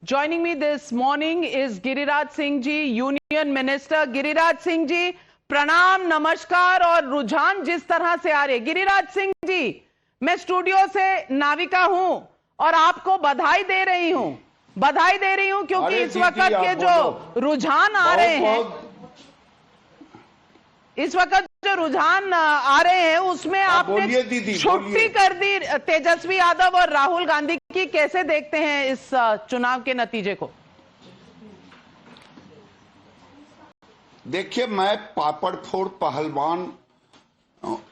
Joining me this morning is Giriraj Singh ji, Union Minister. Giriraj Singh ji, प्रणाम, नमस्कार। और रुझान जिस तरह से आ रहे, गिरिराज सिंह जी, मैं स्टूडियो से नाविका हूं और आपको बधाई दे रही हूं क्योंकि इस वक्त के जो रुझान आ रहे हैं, इस वक्त जो रुझान आ रहे हैं उसमें आपने छुट्टी कर दी तेजस्वी यादव और राहुल गांधी की। कैसे देखते हैं इस चुनाव के नतीजे को? देखिए, मैं पापड़ फोड़ पहलवान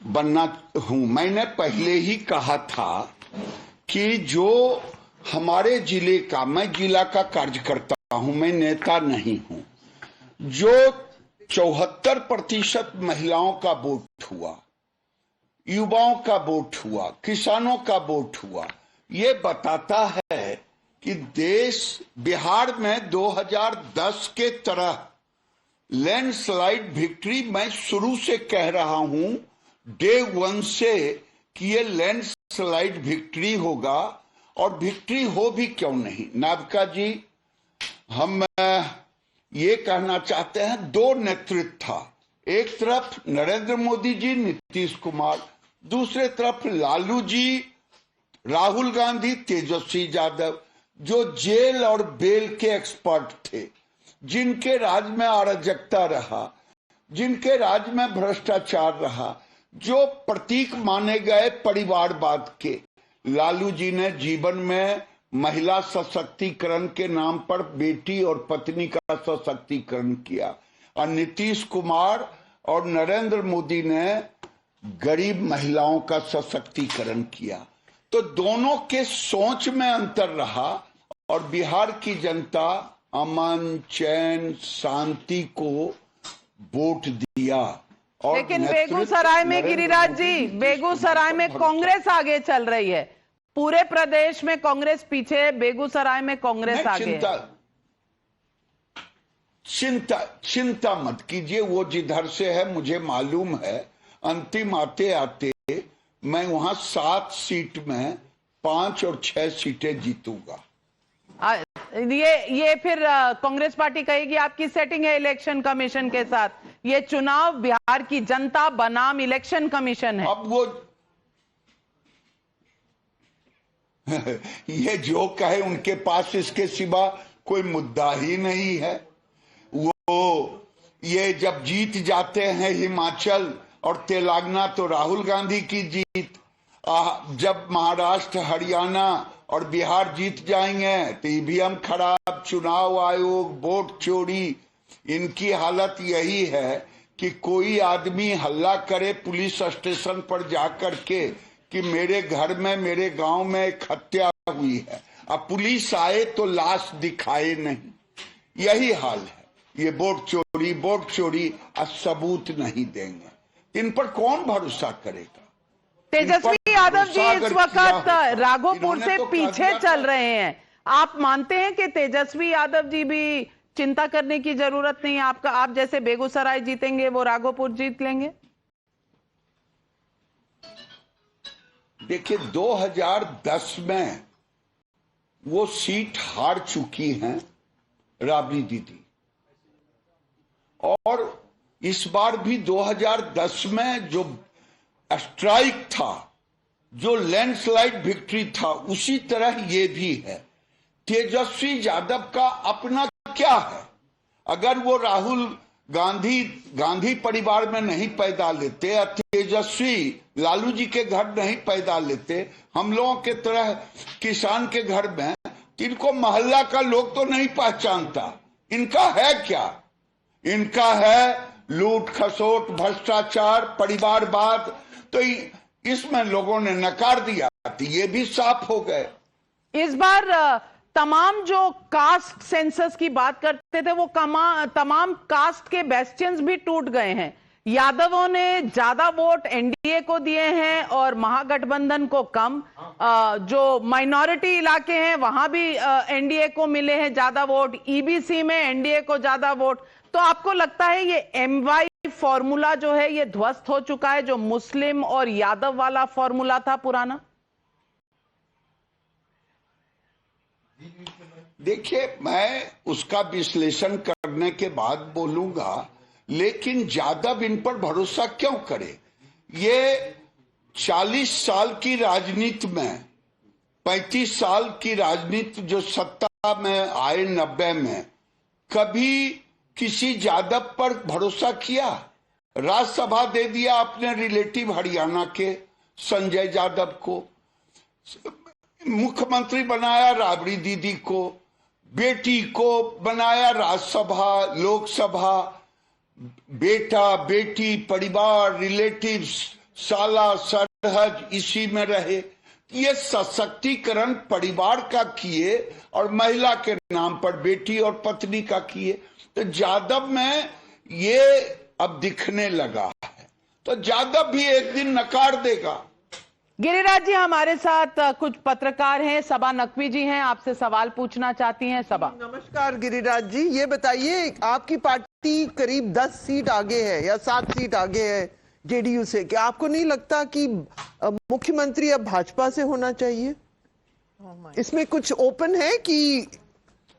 बनना हूं। मैंने पहले ही कहा था कि जो हमारे जिले का, मैं जिला का कार्यकर्ता हूं, मैं नेता नहीं हूं, जो 74% महिलाओं का वोट हुआ, युवाओं का वोट हुआ, किसानों का वोट हुआ, ये बताता है कि देश बिहार में 2010 के तरह लैंडस्लाइड विक्ट्री, मैं शुरू से कह रहा हूं, डे वन से, कि ये लैंडस्लाइड विक्ट्री होगा। और विक्ट्री हो भी क्यों नहीं। नाविका जी, हम ये कहना चाहते हैं, दो नेतृत्व था। एक तरफ नरेंद्र मोदी जी, नीतीश कुमार, दूसरे तरफ लालू जी, राहुल गांधी, तेजस्वी यादव, जो जेल और बेल के एक्सपर्ट थे, जिनके राज में अराजकता रहा, जिनके राज में भ्रष्टाचार रहा, जो प्रतीक माने गए परिवारवाद के। लालू जी ने जीवन में महिला सशक्तिकरण के नाम पर बेटी और पत्नी का सशक्तिकरण किया, और नीतीश कुमार और नरेंद्र मोदी ने गरीब महिलाओं का सशक्तिकरण किया। तो दोनों के सोच में अंतर रहा और बिहार की जनता अमन, चैन, शांति को वोट दिया। और लेकिन बेगूसराय में, गिरिराज जी, बेगूसराय में कांग्रेस आगे चल रही है। पूरे प्रदेश में कांग्रेस पीछे है, बेगूसराय में कांग्रेस आगे है। चिंता मत कीजिए, वो जिधर से है मुझे मालूम है। अंतिम आते आते मैं वहां 7 सीट में 5 और 6 सीटें जीतूंगा। ये फिर कांग्रेस पार्टी कहेगी आपकी सेटिंग है इलेक्शन कमीशन के साथ। ये चुनाव बिहार की जनता बनाम इलेक्शन कमीशन है। अब वो ये जो कहे, उनके पास इसके सिवा कोई मुद्दा ही नहीं है। वो ये जब जीत जाते हैं हिमाचल और तेलंगाना, तो राहुल गांधी की जीत। जब महाराष्ट्र, हरियाणा और बिहार जीत जाएंगे तो ईवीएम खराब, चुनाव आयोग, वोट चोरी। इनकी हालत यही है कि कोई आदमी हल्ला करे पुलिस स्टेशन पर जाकर के कि मेरे घर में, मेरे गांव में एक हत्या हुई है, अब पुलिस आए तो लाश दिखाए नहीं। यही हाल है। ये वोट चोरी, अब सबूत नहीं देंगे। इन पर कौन भरोसा करेगा? तेजस्वी यादव जी इस वक्त राघोपुर से पीछे चल रहे हैं। आप मानते हैं कि तेजस्वी यादव जी भी चिंता करने की जरूरत नहीं है? आप जैसे बेगूसराय जीतेंगे, वो राघोपुर जीत लेंगे? देखिए, 2010 में वो सीट हार चुकी हैं राबड़ी दीदी, और इस बार भी 2010 में जो स्ट्राइक था, जो लैंडस्लाइड विक्ट्री था, उसी तरह ये भी है। तेजस्वी यादव का अपना क्या है? अगर वो राहुल गांधी परिवार में नहीं पैदा लेते, तेजस्वी लालू जी के घर नहीं पैदा लेते, हम लोगों के तरह किसान के घर में, इनको मोहल्ला का लोग तो नहीं पहचानता। इनका है क्या? इनका है लूट खसोट, भ्रष्टाचार, परिवारवाद। तो इसमें लोगों ने नकार दिया, तो ये भी साफ हो गए। इस बार तमाम जो कास्ट सेंसस की बात करते थे, वो तमाम कास्ट के बेस्टियंस भी टूट गए हैं। यादवों ने ज्यादा वोट एनडीए को दिए हैं और महागठबंधन को कम। जो माइनॉरिटी इलाके हैं वहां भी एनडीए को मिले हैं ज्यादा वोट, ईबीसी में एनडीए को ज्यादा वोट। तो आपको लगता है ये एमवाई फॉर्मूला जो है ये ध्वस्त हो चुका है, जो मुस्लिम और यादव वाला फॉर्मूला था पुराना? देखिए, मैं उसका विश्लेषण करने के बाद बोलूंगा, लेकिन यादव इन पर भरोसा क्यों करे? ये 40 साल की राजनीति में, 35 साल की राजनीति जो सत्ता में आए 90 में, कभी किसी यादव पर भरोसा किया? राज्यसभा दे दिया अपने रिलेटिव हरियाणा के संजय यादव को, मुख्यमंत्री बनाया राबड़ी दीदी को, बेटी को बनाया राज्यसभा लोकसभा, बेटा बेटी परिवार रिलेटिव्स साला सरहज इसी में रहे। ये सशक्तिकरण परिवार का किए और महिला के नाम पर बेटी और पत्नी का किए। तो यादव में ये अब दिखने लगा है, तो यादव भी एक दिन नकार देगा। गिरिराज जी हमारे साथ कुछ पत्रकार हैं, सबा नकवी जी हैं, आपसे सवाल पूछना चाहती हैं। सबा, नमस्कार गिरिराज जी, ये बताइए, आपकी पार्टी करीब 10 सीट आगे है या 7 सीट आगे है जेडीयू से, क्या आपको नहीं लगता कि मुख्यमंत्री अब भाजपा से होना चाहिए? इसमें कुछ ओपन है कि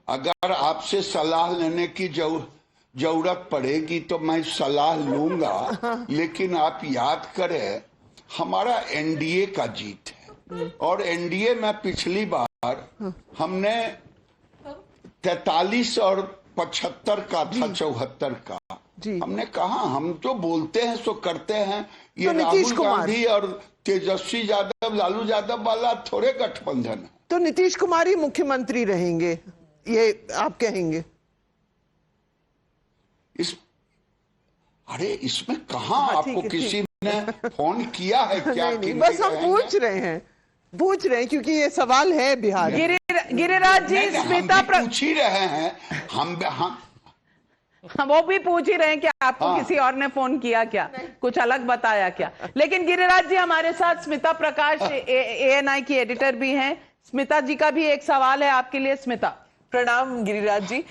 अगर आपसे सलाह लेने की जरूरत पड़ेगी तो मैं सलाह लूंगा, लेकिन आप याद करें हमारा एनडीए का जीत है, और एनडीए में पिछली बार हमने 43 और 75 का था, 74 का। हमने कहा हम जो बोलते हैं सो करते हैं। ये तो राहुल गांधी और तेजस्वी यादव लालू यादव वाला थोड़े गठबंधन है। तो नीतीश कुमार ही मुख्यमंत्री रहेंगे, ये आप कहेंगे? अरे इसमें कहा आपको किसी ने फोन किया है क्या? नहीं, बस हम पूछ रहे हैं क्योंकि ये सवाल है बिहार में। गिरिराज जी, स्मिता पूछ ही रहे हैं, हम वो भी पूछ ही रहे हैं कि आपको किसी और ने फोन किया क्या, कुछ अलग बताया क्या? लेकिन गिरिराज जी हमारे साथ स्मिता प्रकाश एएनआई की एडिटर भी हैं। स्मिता जी का भी एक सवाल है आपके लिए। स्मिता, प्रणाम गिरिराज जी।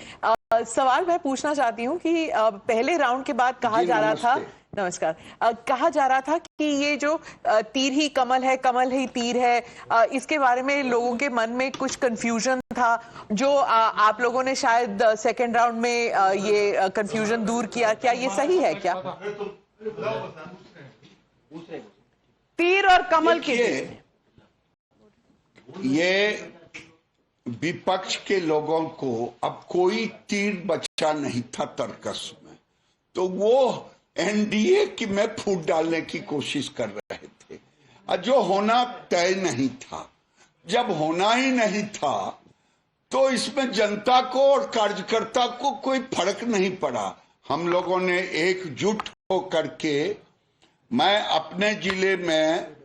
सवाल मैं पूछना चाहती हूँ कि पहले राउंड के बाद कहा जा रहा था, नमस्कार, कहा जा रहा था कि ये जो तीर ही कमल है, कमल ही तीर है, इसके बारे में लोगों के मन में कुछ कंफ्यूजन था, जो आप लोगों ने शायद सेकेंड राउंड में ये कंफ्यूजन दूर किया। क्या ये सही है क्या? तीर और कमल के ये विपक्ष के लोगों को अब कोई तीर बचा नहीं था तर्कस में, तो वो एनडीए की में फूट डालने की कोशिश कर रहे थे, और जो होना तय नहीं था। जब होना ही नहीं था तो इसमें जनता को और कार्यकर्ता को कोई फर्क नहीं पड़ा। हम लोगों ने एकजुट होकर के, मैं अपने जिले में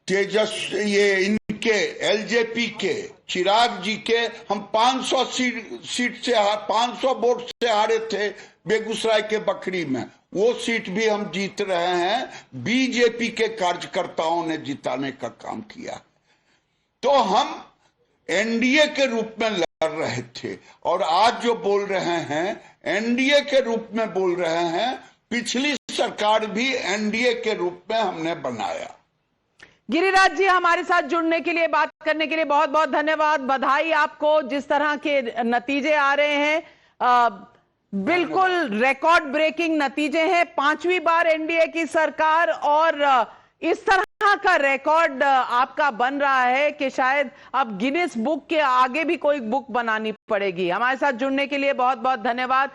ये इनके एलजेपी के चिराग जी के हम 500 सीट से 500 वोट से हारे थे बेगूसराय के बकरी में, वो सीट भी हम जीत रहे हैं। बीजेपी के कार्यकर्ताओं ने जिताने का काम किया। तो हम एनडीए के रूप में लड़ रहे थे, और आज जो बोल रहे हैं एनडीए के रूप में बोल रहे हैं। पिछली सरकार भी एनडीए के रूप में हमने बनाया। गिरिराज जी हमारे साथ जुड़ने के लिए, बात करने के लिए बहुत बहुत धन्यवाद। बधाई आपको, जिस तरह के नतीजे आ रहे हैं बिल्कुल रिकॉर्ड ब्रेकिंग नतीजे हैं। 5वीं बार एनडीए की सरकार, और इस तरह का रिकॉर्ड आपका बन रहा है कि शायद अब गिनीज बुक के आगे भी कोई बुक बनानी पड़ेगी। हमारे साथ जुड़ने के लिए बहुत बहुत धन्यवाद।